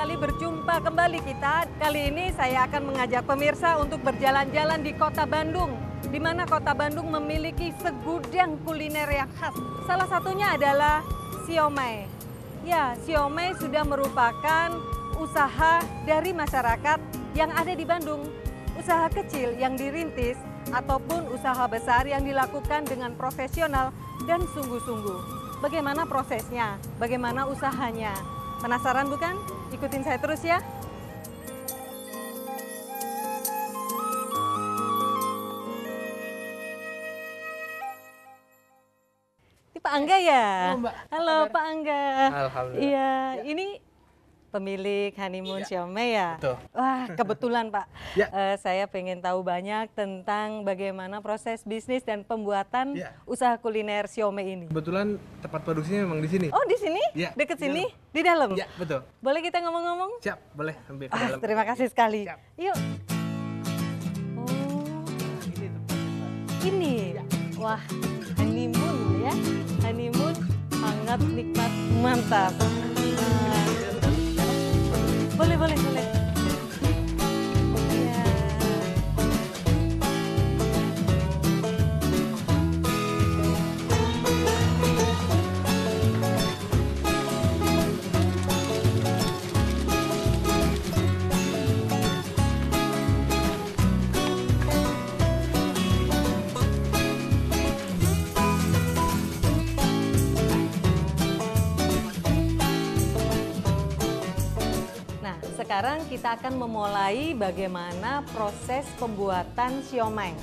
sekali berjumpa kembali kita. Kali ini saya akan mengajak pemirsa untuk berjalan-jalan di Kota Bandung, di mana Kota Bandung memiliki segudang kuliner yang khas. Salah satunya adalah siomay. Ya, siomay sudah merupakan usaha dari masyarakat yang ada di Bandung. Usaha kecil yang dirintis ataupun usaha besar yang dilakukan dengan profesional dan sungguh-sungguh. Bagaimana prosesnya? Bagaimana usahanya? Penasaran bukan? Ikutin saya terus ya. Ini Pak Angga ya? Halo, Mbak. Halo Pak Angga. Alhamdulillah. Iya, Ya. ini pemilik Honeymoon Iya. Siomay ya? Betul. Wah, kebetulan Pak. Ya. Saya pengen tahu banyak tentang bagaimana proses bisnis dan pembuatan Ya. usaha kuliner siomay ini. Kebetulan tempat produksinya memang di sini. Oh, di sini? Ya, Deket di sini? Di dalam? Ya, betul. Boleh kita ngomong-ngomong? Siap, boleh ambil ke Ah, dalam. terima kasih sekali. Siap. Yuk. Oh, Ini tempatnya, Mbak. ini. Ya. Wah, honeymoon ya. Honeymoon hangat, nikmat, mantap. Boleh, boleh, boleh. Iya. Nah, sekarang kita akan memulai bagaimana proses pembuatan siomay.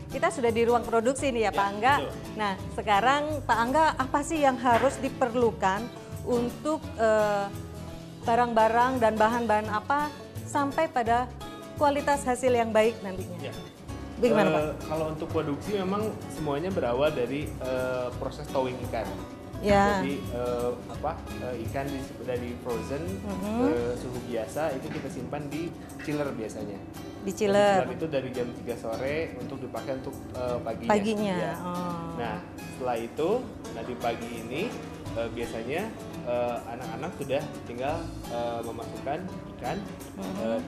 Kita sudah di ruang produksi nih ya, Pak Angga. betul. Nah, sekarang Pak Angga, apa sih yang harus diperlukan untuk barang-barang dan bahan-bahan apa sampai pada kualitas hasil yang baik nantinya? Ya. Bagaimana, Pak? Kalau untuk produksi memang semuanya berawal dari proses towing ikan. Ya. Jadi ikan sudah di frozen ke suhu biasa, itu kita simpan di chiller biasanya. Di chiller. Itu dari jam 3 sore untuk dipakai untuk paginya. Paginya. Ya. Oh. Nah, setelah itu, di pagi ini biasanya anak-anak sudah tinggal memasukkan ikan,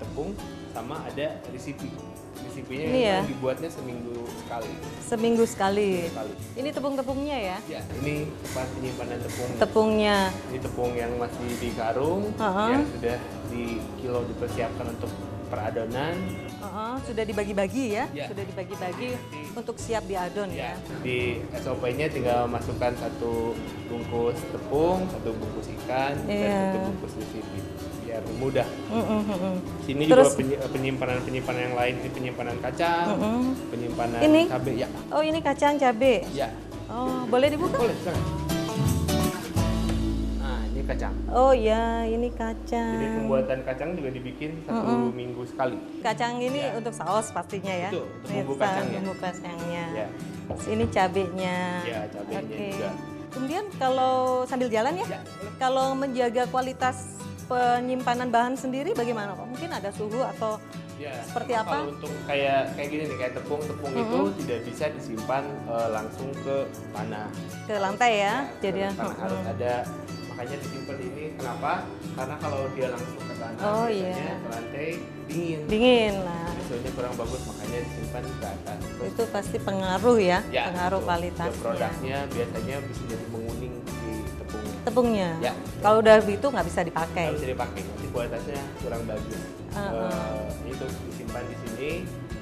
tepung, sama ada resipi. Resipinya Ini ya? yang dibuatnya seminggu sekali. Seminggu sekali. Sekali. Ini tepung-tepungnya ya? Ya, ini tempat penyimpanan tepung. Tepungnya. Ini tepung yang masih di karung, yang sudah di kilo dipersiapkan untuk peradonan. Sudah dibagi-bagi ya? Ya. Sudah dibagi-bagi untuk siap diadon ya? Di SOP-nya tinggal masukkan 1 bungkus tepung, 1 bungkus ikan, Iya. dan 1 bungkus resipi. Biar mudah. Sini Terus- juga penyimpanan yang lain, ini penyimpanan kacang, penyimpanan Ini? cabai. Ya, Oh, ini kacang cabe. ya. Oh, boleh dibuka? Boleh, silakan. Nah, ini kacang. Oh ya, ini kacang. Jadi pembuatan kacang juga dibikin 1 minggu sekali. Kacang ini Ya. untuk saus pastinya ya? Betul, untuk Ini bumbu kacangnya. Bumbu kacangnya. Ya. Terus ini cabenya. Ya, cabenya Oke. juga. Kemudian kalau sambil jalan ya, Ya, boleh. kalau menjaga kualitas penyimpanan bahan sendiri bagaimana Pak? Mungkin ada suhu atau Ya, seperti memang apa? Kalau untuk kayak gini nih, kayak tepung itu tidak bisa disimpan langsung ke tanah. ke lantai ya? Jadi ke tanah harus ada, makanya disimpan ini. Kenapa? Karena kalau dia langsung ke tanah, Oh, biasanya iya. ke lantai dingin. dingin. Nah, Hasilnya kurang bagus, makanya disimpan ke atas. Terus, itu pasti pengaruh ya, ya, pengaruh betul. kualitasnya. Dan produknya biasanya bisa jadi menguning di tepungnya. Tepungnya. Ya. Kalau udah itu nggak bisa dipakai. Nggak bisa dipakai, nanti kualitasnya kurang bagus. Itu disimpan di sini,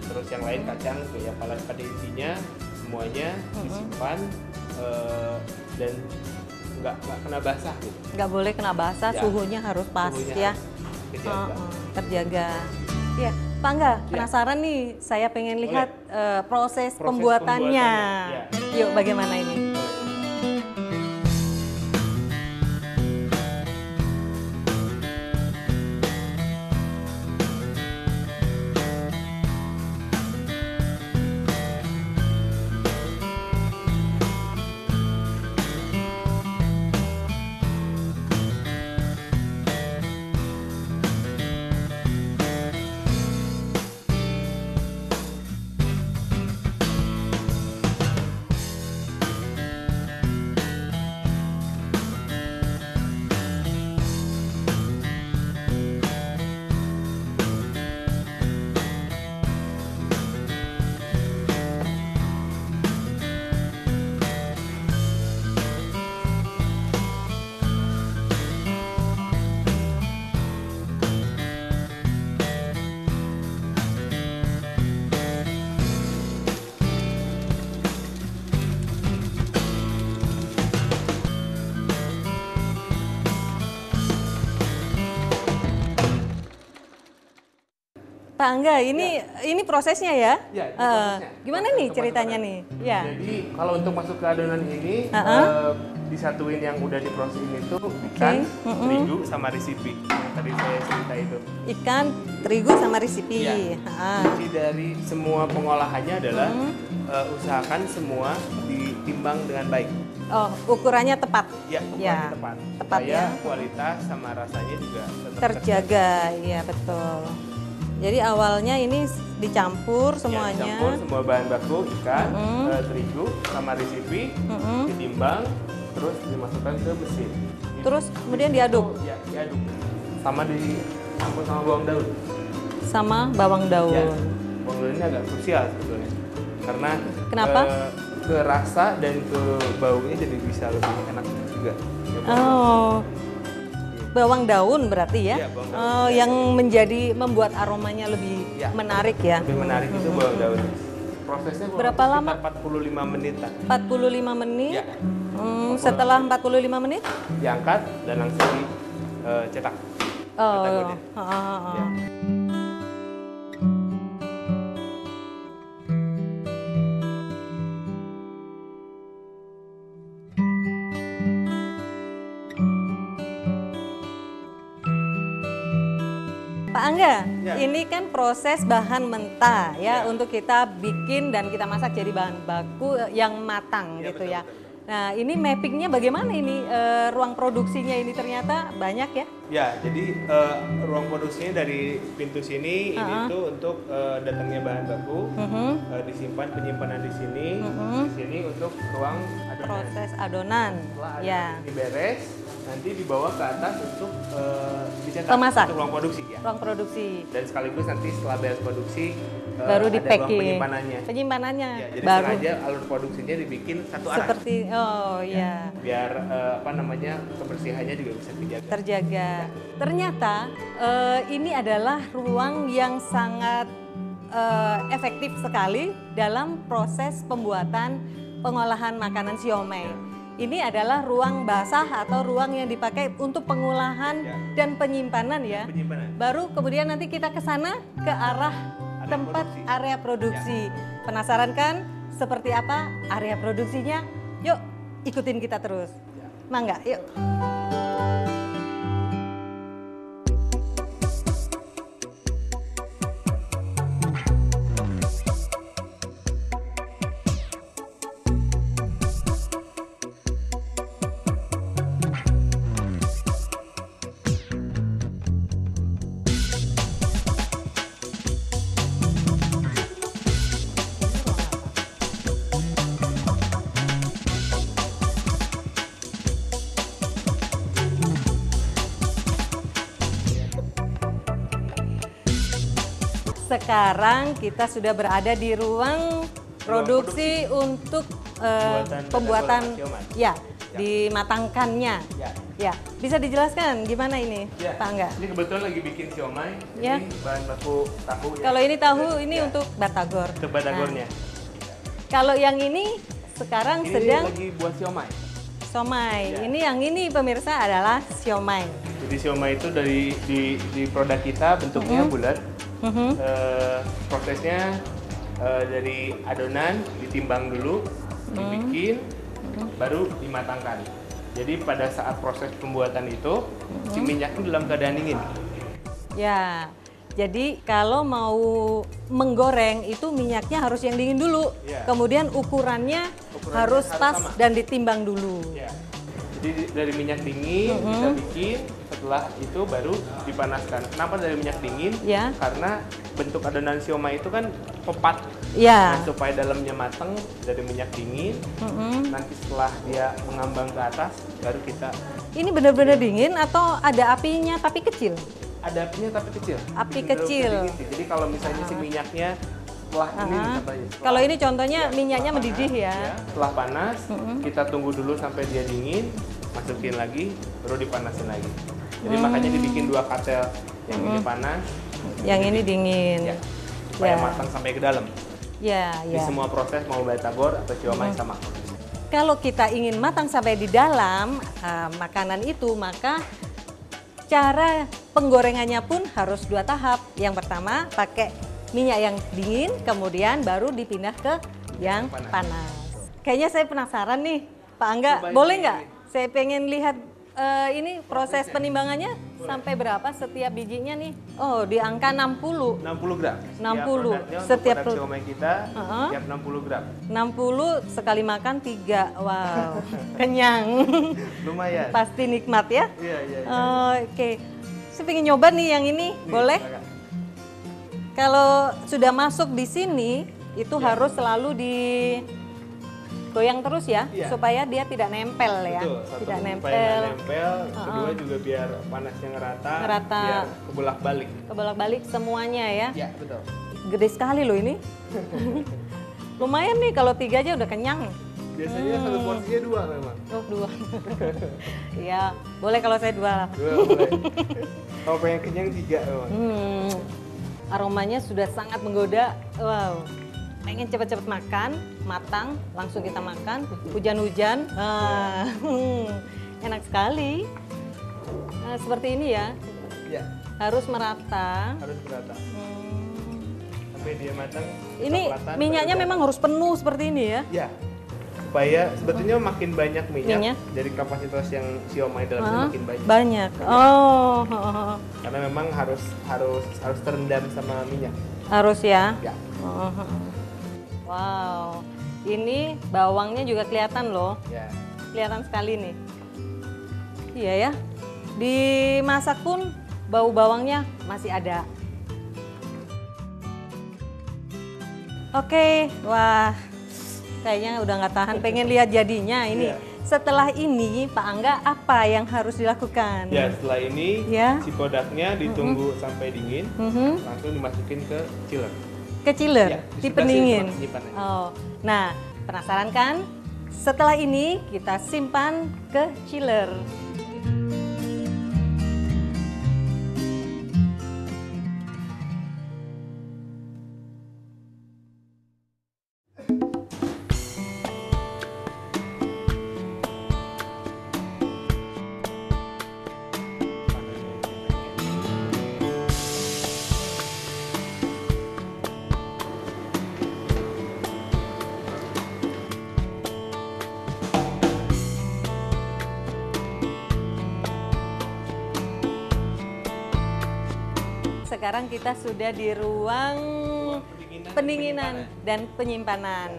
terus yang lain kacang tuh ya, pada intinya semuanya disimpan dan nggak kena basah gitu. Nggak boleh kena basah, Ya. suhunya harus pas Suhunya ya. harus kejaga. Terjaga. Ya, Pak Angga, penasaran nih, saya pengen lihat proses, Proses pembuatannya. pembuatannya, Yuk, bagaimana ini? Pak Angga, ini prosesnya ya? Ya, ini prosesnya. Gimana Proses nih ceritanya nih? Ya. Jadi kalau untuk masuk ke adonan ini, disatuin yang udah diproses ini tuh ikan, terigu, sama resipi. Yang tadi saya cerita itu. Ikan, terigu, sama resipi. Ya. Kunci dari semua pengolahannya adalah usahakan semua ditimbang dengan baik. Oh, ukurannya tepat. Ya, ukurannya tepat. Tepat Supaya ya. kualitas sama rasanya juga tetap Terjaga, iya betul. Jadi awalnya ini dicampur semuanya. Ya, dicampur semua bahan baku, ikan, terigu, sama resipi, ditimbang, terus dimasukkan ke mesin. Terus kemudian diaduk? Ya, diaduk. Sama dicampur sama bawang daun. Sama bawang daun. Ya, bawang daun ini agak krusial sebetulnya. Karena Kenapa? Ke rasa dan ke baunya jadi bisa lebih enak juga. Oh, bawang daun berarti ya? Iya, bawang daun. Oh, yang membuat aromanya lebih menarik ya? Lebih menarik itu bawang daun. Prosesnya berapa lama? 45 menitan. 45 menit? Ya. Setelah 45 menit? Diangkat dan langsung dicetak. Oh, Ya. Pak Angga, Ya. ini kan proses bahan mentah ya, untuk kita bikin dan kita masak jadi bahan baku yang matang Ya, gitu betul, ya. betul. Nah, ini mappingnya bagaimana ini? Ruang produksinya ini ternyata banyak ya? Ya, jadi ruang produksinya dari pintu sini ini tuh untuk datangnya bahan baku, disimpan penyimpanan di sini, di sini untuk ruang adonan. Proses adonan. Setelah Ya. adonan ini beres, nanti dibawa ke atas untuk dicetak Pemasak. untuk ruang produksi ya. Ruang produksi. Dan sekaligus nanti setelah beres produksi Baru di ada ruang packing. penyimpanannya. Penyimpanannya Ya, jadi baru sengaja alur produksinya dibikin satu arah. seperti ya. Biar kebersihannya juga bisa dijaga. Terjaga. Ternyata ini adalah ruang yang sangat efektif sekali dalam proses pembuatan pengolahan makanan siomay. Ini adalah ruang basah atau ruang yang dipakai untuk pengolahan dan penyimpanan ya. Penyimpanan. Baru kemudian nanti kita ke sana ke arah tempat produksi. area produksi. Penasaran kan seperti apa area produksinya? Yuk ikutin kita terus. Mangga, yuk. Sekarang kita sudah berada di ruang produksi untuk pembuatan ya, dimatangkannya. Ya, bisa dijelaskan gimana ini, Pak Angga? Ini kebetulan lagi bikin siomay. Ya. Ini bahan baku tahu ya. Kalau ini tahu, ini untuk batagor. Untuk batagornya. Kalau yang ini sekarang Ini sedang lagi buat siomay. siomay. Ya. Ini yang ini pemirsa adalah siomay. Jadi siomay itu di produk kita bentuknya bulat. Prosesnya dari adonan ditimbang dulu, dibikin, baru dimatangkan. Jadi pada saat proses pembuatan itu, si minyaknya dalam keadaan dingin. Ya, jadi kalau mau menggoreng itu minyaknya harus yang dingin dulu. Ya. Kemudian ukurannya harus pas sama. dan ditimbang dulu. Ya. Jadi dari minyak dingin kita bikin, setelah itu baru dipanaskan. Kenapa dari minyak dingin? Ya. Karena bentuk adonan siomay itu kan pepat. Ya. Nah, supaya dalamnya matang dari minyak dingin. Nanti setelah dia mengambang ke atas, baru kita Ini benar-benar dingin atau ada apinya tapi kecil? ada apinya tapi kecil. Api Cenderung kecil. dingin sih. Jadi kalau misalnya si minyaknya setelah ini contohnya, Kalau ini contohnya minyaknya setelah mendidih panas, ya. Setelah panas, kita tunggu dulu sampai dia dingin, masukin lagi, baru dipanasin lagi. Jadi makanya dibikin dua katel, yang ini panas, Yang ini dingin. ya, supaya Ya. matang sampai ke dalam. Ya, Di ya. semua proses mau batagor atau siomay sama. Kalau kita ingin matang sampai di dalam makanan itu, maka cara penggorengannya pun harus 2 tahap. Yang pertama pakai minyak yang dingin, kemudian baru dipindah ke yang panas. Kayaknya saya penasaran nih, Pak Angga, boleh nggak? Saya pengen lihat ini proses penimbangannya sampai berapa setiap bijinya nih? Oh, di angka 60. 60 gram. 60 setiap produk siomay kita tiap 60 gram. 60 sekali makan 3. Wow. Kenyang. Lumayan. Pasti nikmat ya? Iya, iya. Oke. Saya pengen nyoba nih yang ini. Boleh? Silakan. Kalau sudah masuk di sini itu harus selalu goyang terus ya, supaya dia tidak nempel ya. Betul, satu tidak supaya nempel. nggak nempel, kedua juga biar panasnya ngerata, biar kebolak-balik. Kebolak-balik semuanya ya. Ya, betul. Gede sekali loh ini. Lumayan nih kalau 3 aja udah kenyang. Biasanya satu porsinya 2 memang. Oh, 2. Iya, boleh kalau saya 2. 2 boleh. Kalau pengen kenyang 3 memang. Aromanya sudah sangat menggoda. Wow. Pengen cepet-cepet makan, matang, langsung kita makan. Hujan-hujan, enak sekali. Nah, seperti ini ya. Ya. Harus merata. Harus merata. Sampai dia matang. Ini minyaknya memang harus penuh seperti ini ya? Ya. Supaya sebetulnya makin banyak minyak dari kapasitas yang siomay dalamnya makin banyak. Banyak. Oh. Karena memang harus terendam sama minyak. Harus ya? Ya. Wow, ini bawangnya juga kelihatan loh. Ya. Kelihatan sekali nih. Iya ya, dimasak pun bau bawangnya masih ada. Oke, wah, kayaknya udah nggak tahan, pengen lihat jadinya ini. Setelah ini, Pak Angga, apa yang harus dilakukan? Ya, setelah ini si produknya ditunggu sampai dingin, langsung dimasukin ke chiller. Ke chiller, di pendingin. Oh, nah, penasaran kan? Setelah ini kita simpan ke chiller. Sekarang kita sudah di ruang pendinginan dan penyimpanan.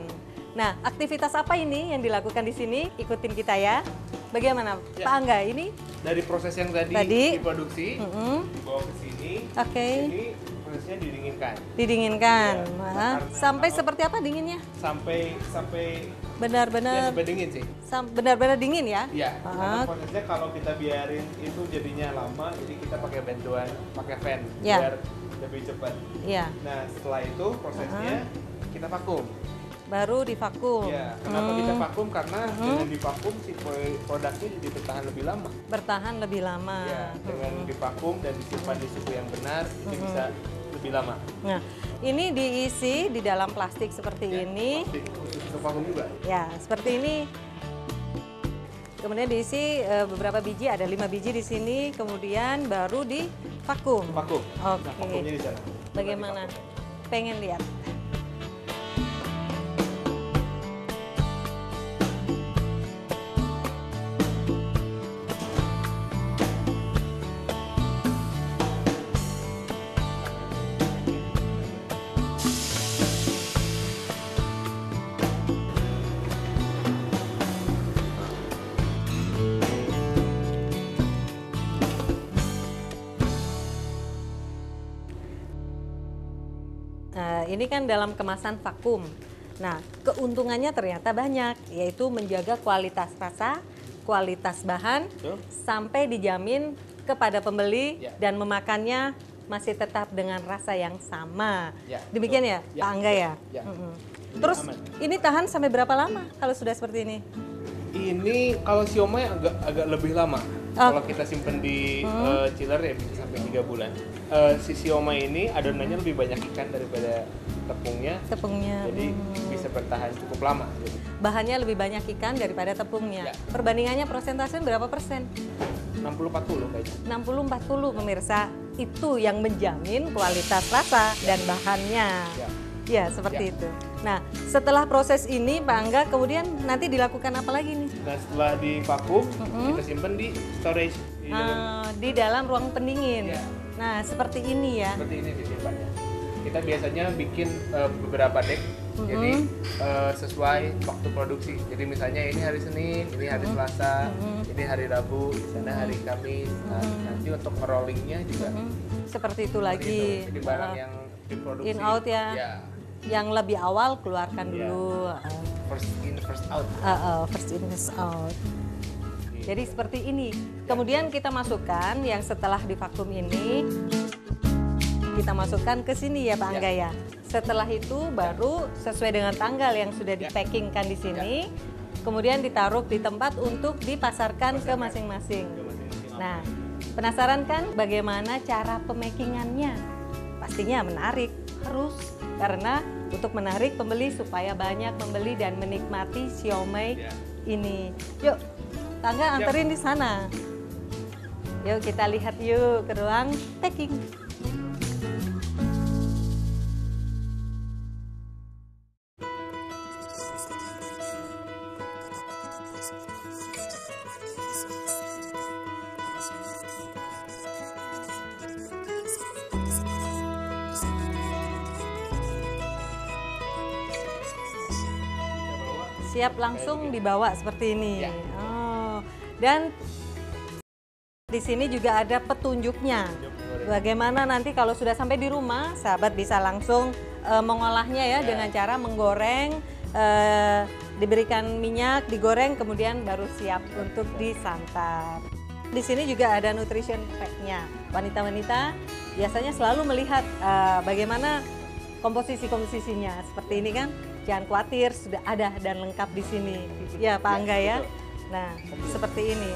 Nah, aktivitas apa ini yang dilakukan di sini? Ikutin kita ya. Bagaimana, Pak Angga? Ini dari proses yang tadi diproduksi, dibawa ke sini. Ini prosesnya didinginkan. Didinginkan. Sampai seperti apa dinginnya? Sampai benar-benar sampai dingin sih. Benar-benar dingin ya? Iya. Karena prosesnya kalau kita biarin itu jadinya lama, jadi kita pakai fan biar lebih cepat. Iya. Nah, setelah itu prosesnya kita vakum. Baru divakum. Iya. Kenapa kita vakum? Karena dengan divakum si produknya jadi bertahan lebih lama. Bertahan lebih lama. Iya. Dengan divakum dan disimpan di suhu yang benar, ini bisa lebih lama. Nah, ini diisi di dalam plastik seperti ini. Plastik khusus untuk vakum juga. Ya, seperti ini. Kemudian diisi beberapa biji, ada 5 biji di sini. Kemudian baru divakum. Vakum. Oke. Nah, vakumnya di sana. Bagaimana? Pengen lihat. Ini kan dalam kemasan vakum. Nah, keuntungannya ternyata banyak, yaitu menjaga kualitas rasa, kualitas bahan, sampai dijamin kepada pembeli dan memakannya masih tetap dengan rasa yang sama. Demikian ya, Pak Angga ya? Terus ini tahan sampai berapa lama kalau sudah seperti ini? Ini kalau siomay agak lebih lama. Kalau kita simpen di chiller ya bisa sampai 3 bulan. Si siomay ini adonannya lebih banyak ikan daripada tepungnya. Jadi bisa bertahan cukup lama. Bahannya lebih banyak ikan daripada tepungnya. Perbandingannya persentase berapa persen? 60-40 kayaknya. 60-40 pemirsa, itu yang menjamin kualitas rasa dan bahannya. Ya. Ya, seperti itu. Nah, setelah proses ini Pak Angga, kemudian nanti dilakukan apa lagi nih? Nah, setelah divakum, kita simpan di storage Di dalam ruang pendingin. Ya. Nah, seperti ini ya. Seperti ini disimpannya. Kita biasanya bikin beberapa deck, jadi sesuai waktu produksi. Jadi misalnya ini hari Senin, ini hari Selasa, ini hari Rabu, di sana hari Kamis. Nah, nanti untuk rollingnya juga Seperti itu lagi. Jadi barang yang diproduksi in out ya. Yang lebih awal keluarkan dulu. First in first out. First in first out. Jadi seperti ini. Kemudian kita masukkan yang setelah divakum ini, kita masukkan ke sini ya Pak Angga ya. Setelah itu baru sesuai dengan tanggal yang sudah dipackingkan di sini, kemudian ditaruh di tempat untuk dipasarkan ke masing-masing. Nah, penasaran kan bagaimana cara pemakingannya? Pastinya menarik, harus. Karena untuk menarik pembeli supaya banyak membeli dan menikmati siomay ini. Yuk, Angga anterin di sana. Yuk kita lihat yuk ke ruang packing. Siap langsung dibawa seperti ini. Oh, dan di sini juga ada petunjuknya. Bagaimana nanti kalau sudah sampai di rumah, sahabat bisa langsung mengolahnya ya dengan cara menggoreng, diberikan minyak, digoreng, kemudian baru siap untuk disantap. Di sini juga ada nutrition pack-nya. Wanita-wanita biasanya selalu melihat bagaimana komposisinya. Seperti ini kan. Jangan khawatir, sudah ada dan lengkap di sini. Ya Pak Angga ya. Nah, seperti ini.